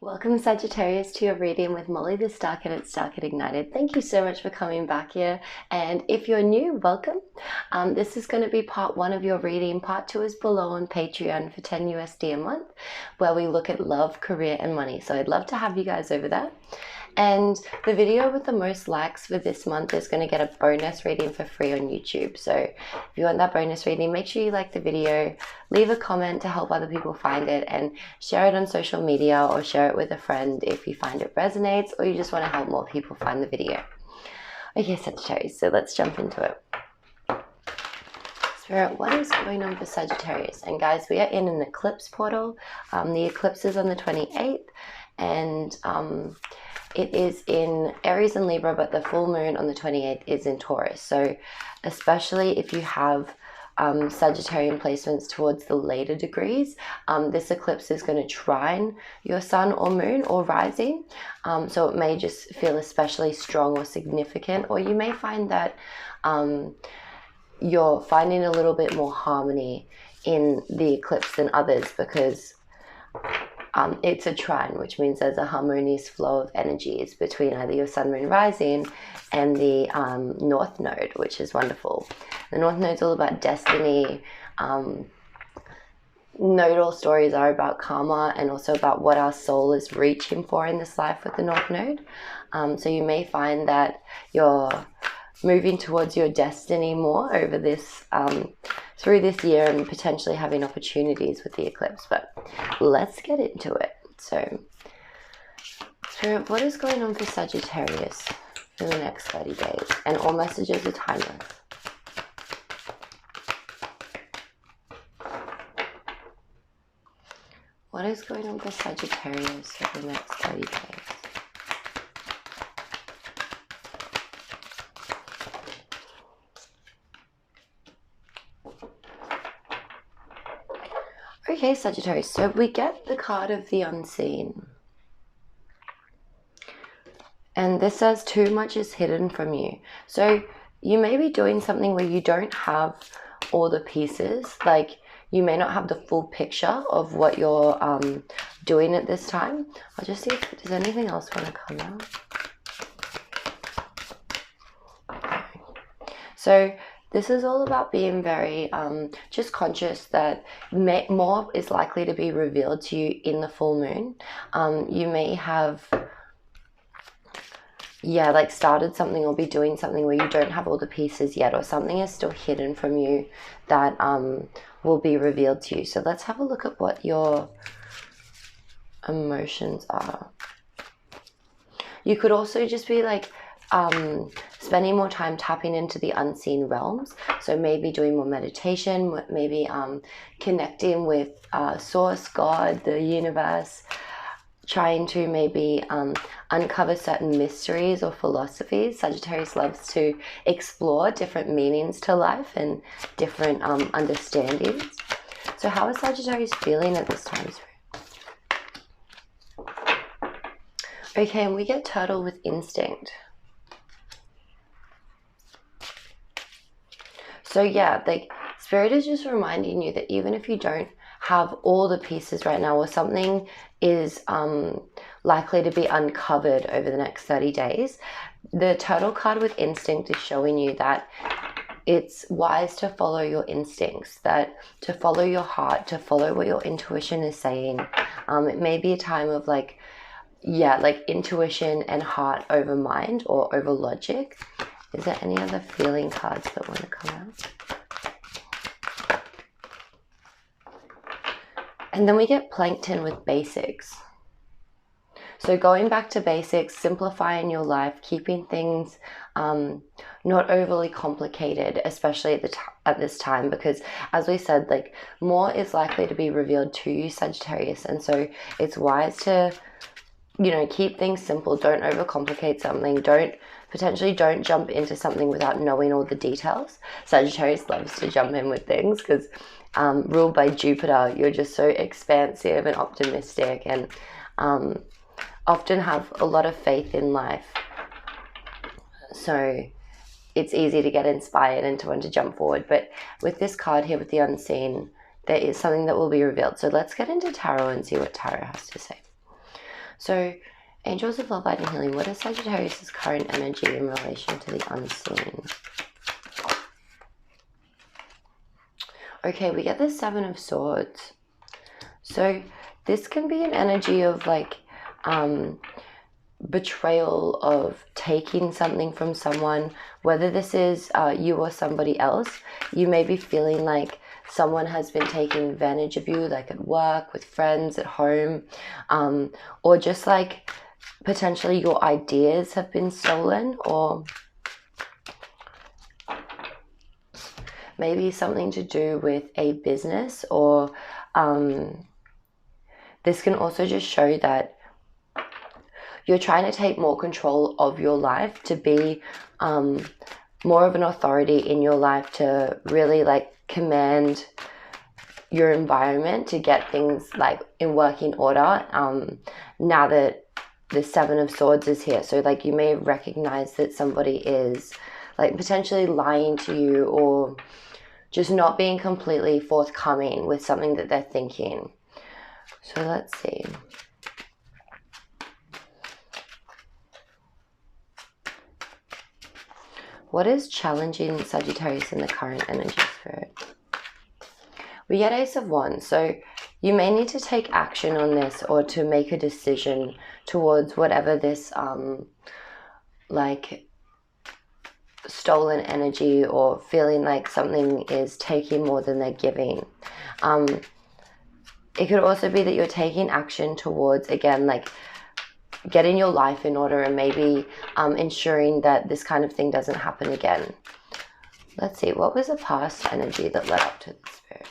Welcome Sagittarius to your reading with Molly the Starkid at Starkidignited. Thank you so much for coming back here, and if you're new, welcome. This is going to be part 1 of your reading. Part 2 is below on Patreon for 10 USD a month, where we look at love, career and money. So I'd love to have you guys over there. And the video with the most likes for this month is going to get a bonus reading for free on YouTube. So if you want that bonus reading, make sure you like the video, leave a comment to help other people find it, and share it on social media or share it with a friend if you find it resonates or you just want to help more people find the video. Okay, Sagittarius, so let's jump into it. Spirit, what is going on for Sagittarius? And guys, we are in an eclipse portal. The eclipse is on the 28th, and it is in Aries and Libra, but the full moon on the 28th is in Taurus. So especially if you have Sagittarian placements towards the later degrees, this eclipse is going to trine your sun or moon or rising. So it may just feel especially strong or significant, or you may find that you're finding a little bit more harmony in the eclipse than others, because it's a trine, which means there's a harmonious flow of energies between either your sun, moon, rising and the North Node, which is wonderful. The North Node is all about destiny. Nodal stories are about karma and also about what our soul is reaching for in this life with the North Node. So you may find that you're moving towards your destiny more over this through this year, and potentially having opportunities with the eclipse. But let's get into it. So Spirit, what is going on for Sagittarius for the next 30 days? And all messages are timeless. What is going on for Sagittarius for the next 30 days? Okay, Sagittarius, so we get the card of the unseen. And this says too much is hidden from you. So you may be doing something where you don't have all the pieces. Like, you may not have the full picture of what you're doing at this time. I'll just see if there's anything else want to come out. Okay. So this is all about being very just conscious that more is likely to be revealed to you in the full moon. You may have, like started something or be doing something where you don't have all the pieces yet, or something is still hidden from you that will be revealed to you. So let's have a look at what your emotions are. You could also just be like spending more time tapping into the unseen realms. So maybe doing more meditation, maybe connecting with Source, God, the universe, trying to maybe uncover certain mysteries or philosophies. Sagittarius loves to explore different meanings to life and different understandings. So how is Sagittarius feeling at this time? Okay, and we get Turtle with Instinct. So yeah, like Spirit is just reminding you that even if you don't have all the pieces right now, or something is likely to be uncovered over the next 30 days, the Turtle card with Instinct is showing you that it's wise to follow your instincts, that to follow your heart, to follow what your intuition is saying. It may be a time of like intuition and heart over mind or over logic. Is there any other feeling cards that want to come out? And then we get Plankton with Basics. So going back to basics, simplifying your life, keeping things not overly complicated, especially at this time, because as we said, like more is likely to be revealed to you, Sagittarius. And so it's wise to, keep things simple. Don't overcomplicate something. Potentially don't jump into something without knowing all the details. Sagittarius loves to jump in with things because ruled by Jupiter, you're just so expansive and optimistic, and often have a lot of faith in life. So it's easy to get inspired and to want to jump forward. But with this card here with the unseen, there is something that will be revealed. So let's get into tarot and see what tarot has to say. So, Angels of Love, Light and Healing, what is Sagittarius' current energy in relation to the unseen? Okay, we get the Seven of Swords. So this can be an energy of like betrayal, of taking something from someone, whether this is you or somebody else. You may be feeling like someone has been taking advantage of you, like at work, with friends, at home, or just like potentially your ideas have been stolen, or maybe something to do with a business, or this can also just show that you're trying to take more control of your life, to be more of an authority in your life, to really like command your environment, to get things like in working order, now that the Seven of Swords is here. So like you may recognize that somebody is like potentially lying to you, or just not being completely forthcoming with something that they're thinking. So let's see. What is challenging Sagittarius in the current energy spirit? We get Ace of Wands. So you may need to take action on this, or to make a decision towards whatever this like stolen energy, or feeling like something is taking more than they're giving. It could also be that you're taking action towards, again, like getting your life in order, and maybe ensuring that this kind of thing doesn't happen again. Let's see, what was the past energy that led up to this spirit?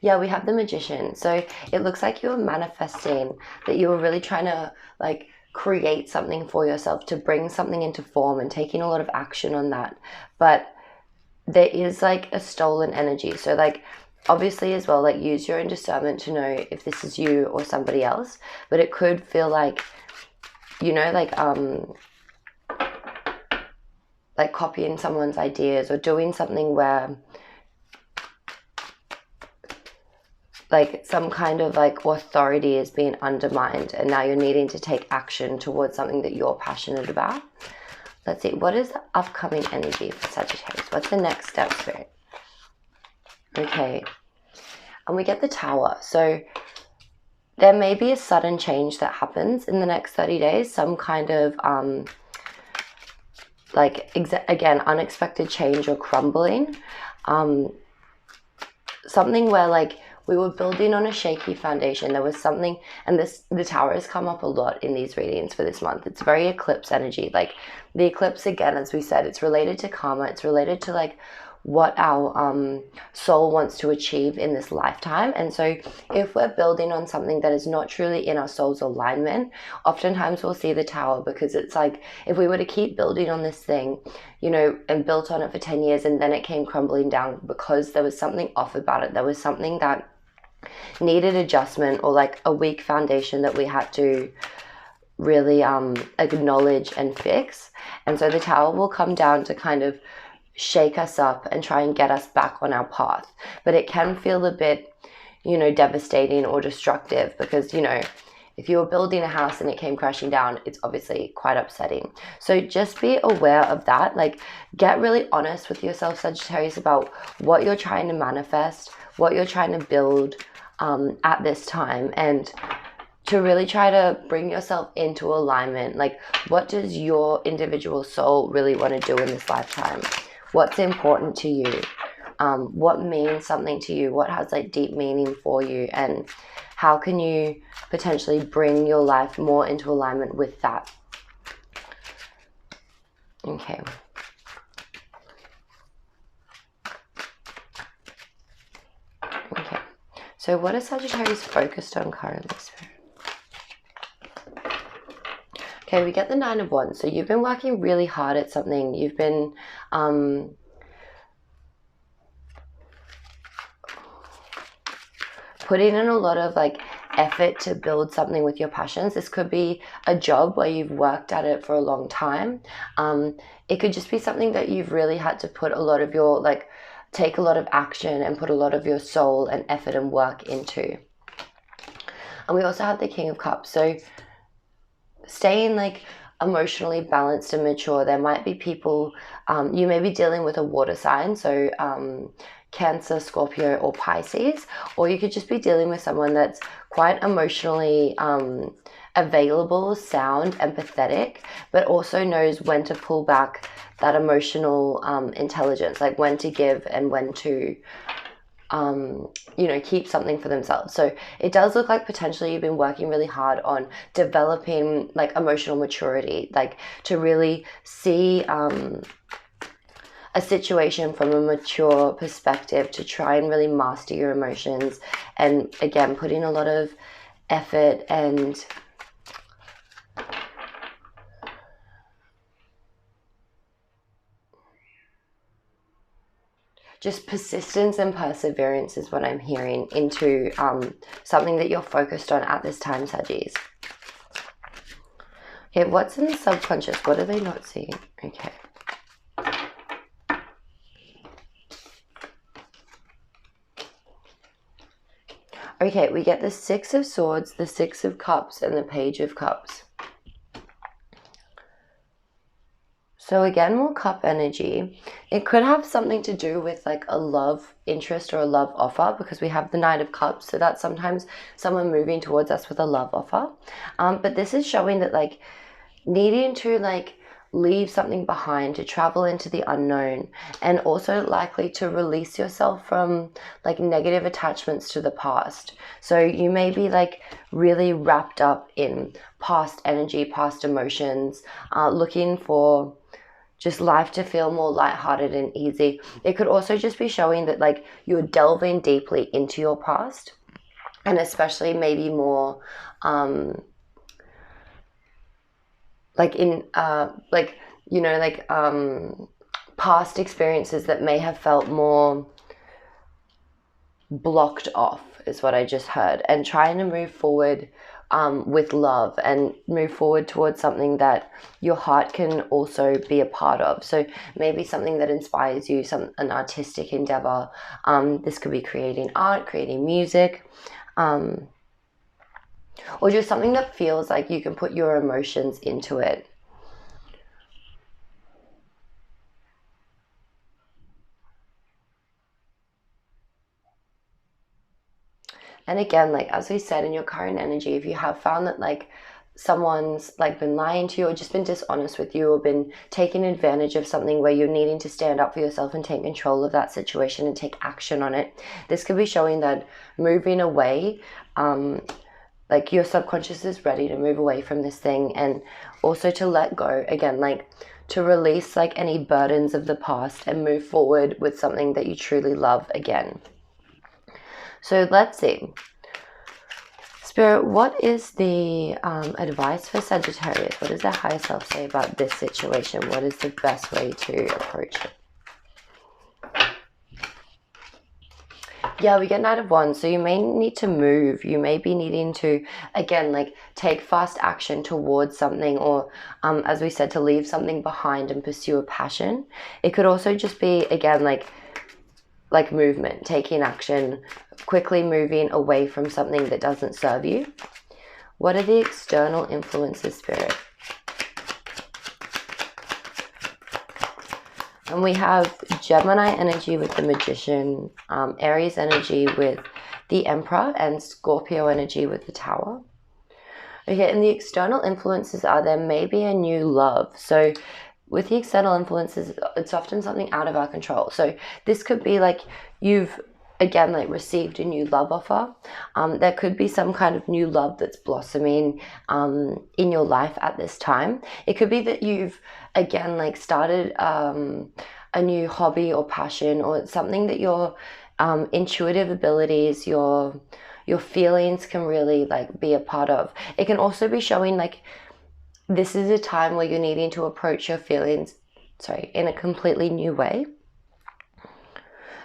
Yeah, we have the Magician. So it looks like you were manifesting, that you were really trying to like create something for yourself, to bring something into form, and taking a lot of action on that. But there is like a stolen energy. So like obviously as well, like use your own discernment to know if this is you or somebody else. But it could feel like, you know, like copying someone's ideas, or doing something where like some kind of like authority is being undermined, and now you're needing to take action towards something that you're passionate about. Let's see, what is the upcoming energy for Sagittarius? What's the next step, Spirit? Okay, and we get the Tower. So there may be a sudden change that happens in the next 30 days, some kind of again, unexpected change or crumbling. Something where like we were building on a shaky foundation. There was something, and the Tower has come up a lot in these readings for this month. It's very eclipse energy. Like the eclipse, again, as we said, it's related to karma. It's related to like what our soul wants to achieve in this lifetime. And so if we're building on something that is not truly in our soul's alignment, oftentimes we'll see the Tower, because it's like if we were to keep building on this thing, you know, and built on it for 10 years, and then it came crumbling down because there was something off about it. There was something that needed adjustment, or like a weak foundation that we had to really acknowledge and fix. And so the Tower will come down to kind of shake us up and try and get us back on our path. But it can feel a bit, you know, devastating or destructive, because, you know, if you were building a house and it came crashing down, it's obviously quite upsetting. So just be aware of that. Like get really honest with yourself, Sagittarius, about what you're trying to manifest, what you're trying to build at this time, and to really try to bring yourself into alignment. Like what does your individual soul really want to do in this lifetime? What's important to you? What means something to you? What has like deep meaning for you? And how can you potentially bring your life more into alignment with that? Okay. Okay. So what is Sagittarius focused on currently, Spirit? Okay, we get the Nine of Wands. So you've been working really hard at something. You've been putting in a lot of like effort to build something with your passions. This could be a job where you've worked at it for a long time. It could just be something that you've really had to put a lot of your, like, take a lot of action and put a lot of your soul and effort and work into. And we also have the King of Cups. So staying like emotionally balanced and mature. There might be people, you may be dealing with a water sign, so Cancer, Scorpio, or Pisces, or you could just be dealing with someone that's quite emotionally available, sound, empathetic, but also knows when to pull back that emotional intelligence, like when to give and when to you know, keep something for themselves. So it does look like potentially you've been working really hard on developing like emotional maturity, like to really see a situation from a mature perspective, to try and really master your emotions, and again putting a lot of effort and just persistence and perseverance is what I'm hearing into something that you're focused on at this time, Saggies. Okay, what's in the subconscious? What are they not seeing? Okay. Okay, we get the Six of Swords, the Six of Cups, and the Page of Cups. So again, more cup energy. It could have something to do with like a love interest or a love offer, because we have the Knight of Cups. So that's sometimes someone moving towards us with a love offer. But this is showing that like needing to like leave something behind, to travel into the unknown, and also likely to release yourself from like negative attachments to the past. So you may be like really wrapped up in past energy, past emotions, looking for just life to feel more lighthearted and easy. It could also just be showing that like you're delving deeply into your past, and especially maybe more like in like, you know, like past experiences that may have felt more blocked off is what I just heard, and trying to move forward with love and move forward towards something that your heart can also be a part of. So maybe something that inspires you, an artistic endeavor. This could be creating art, creating music, or just something that feels like you can put your emotions into it. And again, like as we said, in your current energy, if you have found that like someone's like been lying to you or just been dishonest with you or been taking advantage of something where you're needing to stand up for yourself and take control of that situation and take action on it, this could be showing that moving away, like your subconscious is ready to move away from this thing, and also to let go, again, like to release like any burdens of the past and move forward with something that you truly love again. So let's see. Spirit, what is the advice for Sagittarius? What does their higher self say about this situation? What is the best way to approach it? Yeah, we get Knight of Wands, so you may need to move. You may be needing to, again, like take fast action towards something, or as we said, to leave something behind and pursue a passion. It could also just be, again, like movement, taking action, quickly moving away from something that doesn't serve you. What are the external influences, Spirit? And we have Gemini energy with the Magician, Aries energy with the Emperor, and Scorpio energy with the Tower. Okay, and the external influences are there may be a new love. So with the external influences, it's often something out of our control. So this could be like you've, again, like received a new love offer. There could be some kind of new love that's blossoming in your life at this time. It could be that you've, again, like started a new hobby or passion, or something that your intuitive abilities, your feelings can really like be a part of. It can also be showing like this is a time where you're needing to approach your feelings, in a completely new way.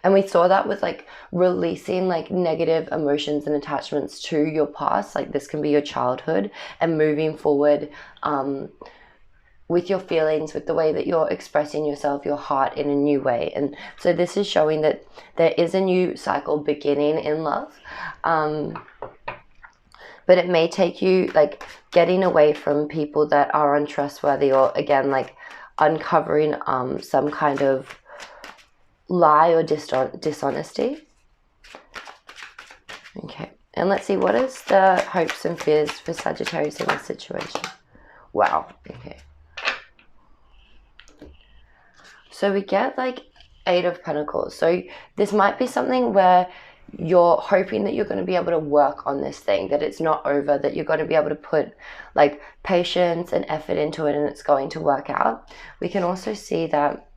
And we saw that with like releasing like negative emotions and attachments to your past. Like this can be your childhood, and moving forward with your feelings, with the way that you're expressing yourself, your heart, in a new way. And so this is showing that there is a new cycle beginning in love. but it may take you like getting away from people that are untrustworthy, or again, like uncovering some kind of lie or dishonesty. Okay, and let's see, what is the hopes and fears for Sagittarius in this situation? Wow, okay. So we get like 8 of Pentacles. So this might be something where you're hoping that you're going to be able to work on this thing, that it's not over, that you're going to be able to put like patience and effort into it and it's going to work out. We can also see that,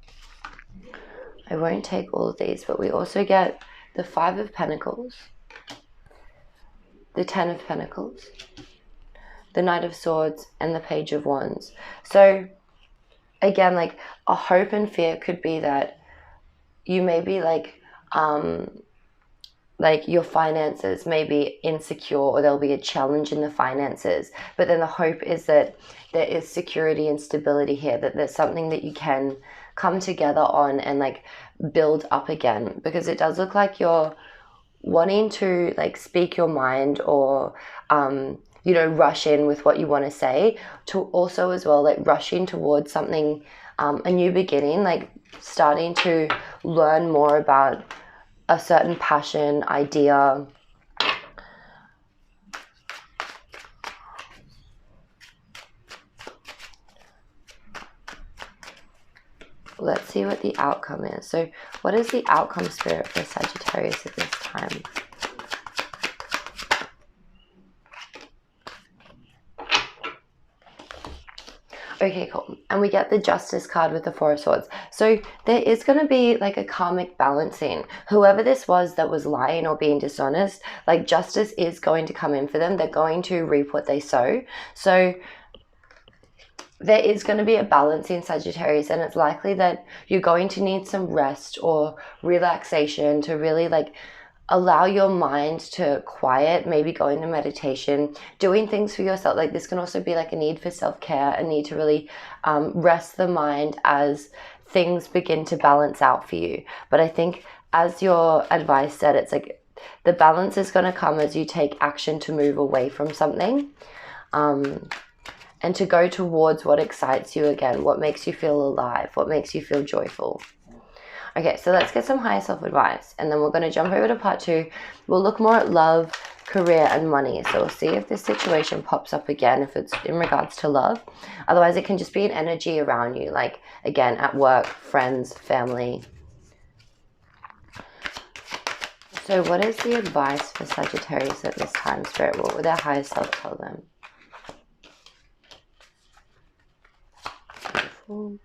I won't take all of these, but we also get the 5 of Pentacles, the 10 of Pentacles, the Knight of Swords, and the Page of Wands. So again, like a hope and fear could be that you may be like your finances may be insecure, or there'll be a challenge in the finances, but then the hope is that there is security and stability here, that there's something that you can come together on and like build up again, because it does look like you're wanting to like speak your mind, or you know, rush in with what you want to say, to also as well like rushing towards something, a new beginning, like starting to learn more about a certain passion, idea. Let's see what the outcome is. So what is the outcome, Spirit, for Sagittarius at this time? Okay, cool. And we get the Justice card with the 4 of Swords. So there is going to be like a karmic balancing. Whoever this was that was lying or being dishonest, like justice is going to come in for them. They're going to reap what they sow. So there is going to be a balance in Sagittarius, and it's likely that you're going to need some rest or relaxation to really like allow your mind to quiet, maybe going to meditation, doing things for yourself. Like this can also be like a need for self-care, a need to really rest the mind as things begin to balance out for you. But I think, as your advice said, it's like the balance is going to come as you take action to move away from something, and to go towards what excites you again, what makes you feel alive, what makes you feel joyful. Okay, so let's get some higher self advice, and then we're going to jump over to part 2. We'll look more at love, career, and money. So we'll see if this situation pops up again, if it's in regards to love. Otherwise, it can just be an energy around you, like again, at work, friends, family. So what is the advice for Sagittarius at this time, Spirit? What would their higher self tell them? Beautiful.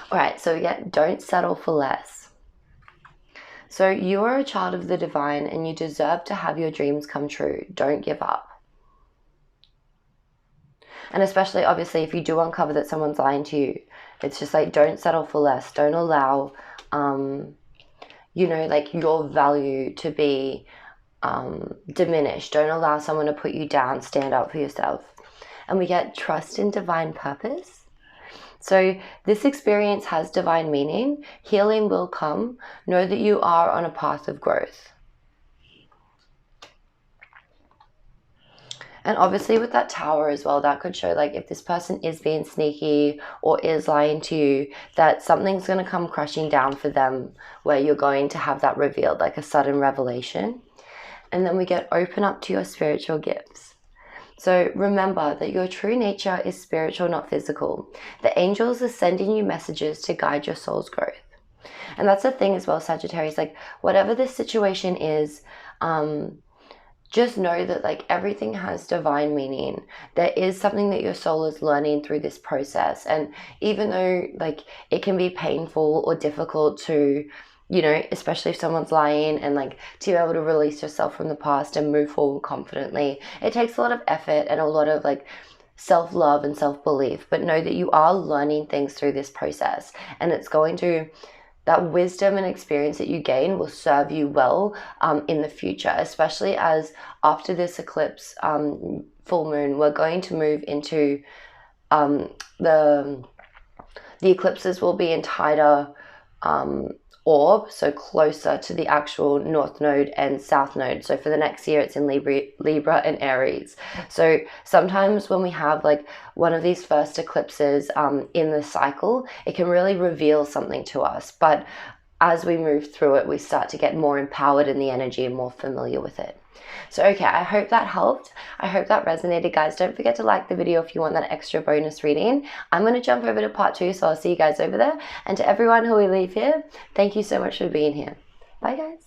All right, so we get don't settle for less. So you are a child of the divine and you deserve to have your dreams come true. Don't give up. And especially, obviously, if you do uncover that someone's lying to you, it's just like, don't settle for less. Don't allow, you know, like your value to be diminished. Don't allow someone to put you down. Stand up for yourself. And we get trust in divine purpose. So this experience has divine meaning. Healing will come. Know that you are on a path of growth. And obviously with that Tower as well, that could show like if this person is being sneaky or is lying to you, that something's going to come crashing down for them, where you're going to have that revealed, like a sudden revelation. And then we get open up to your spiritual gifts. So remember that your true nature is spiritual, not physical. The angels are sending you messages to guide your soul's growth. And that's the thing as well, Sagittarius, like whatever this situation is, just know that like everything has divine meaning. There is something that your soul is learning through this process. And even though like it can be painful or difficult to, you know, especially if someone's lying, and like to be able to release yourself from the past and move forward confidently, it takes a lot of effort and a lot of like self-love and self-belief. But know that you are learning things through this process, and it's going to, that wisdom and experience that you gain will serve you well in the future, especially as after this eclipse, full moon, we're going to move into the eclipses will be in tighter orb, so closer to the actual North Node and South Node. So for the next year, it's in Libra and Aries. So sometimes when we have like one of these first eclipses in the cycle, it can really reveal something to us. But as we move through it, we start to get more empowered in the energy and more familiar with it. So okay, I hope that helped. I hope that resonated, guys. Don't forget to like the video if you want that extra bonus reading. I'm going to jump over to part 2, so I'll see you guys over there. And to everyone who will leave here, thank you so much for being here. Bye, guys.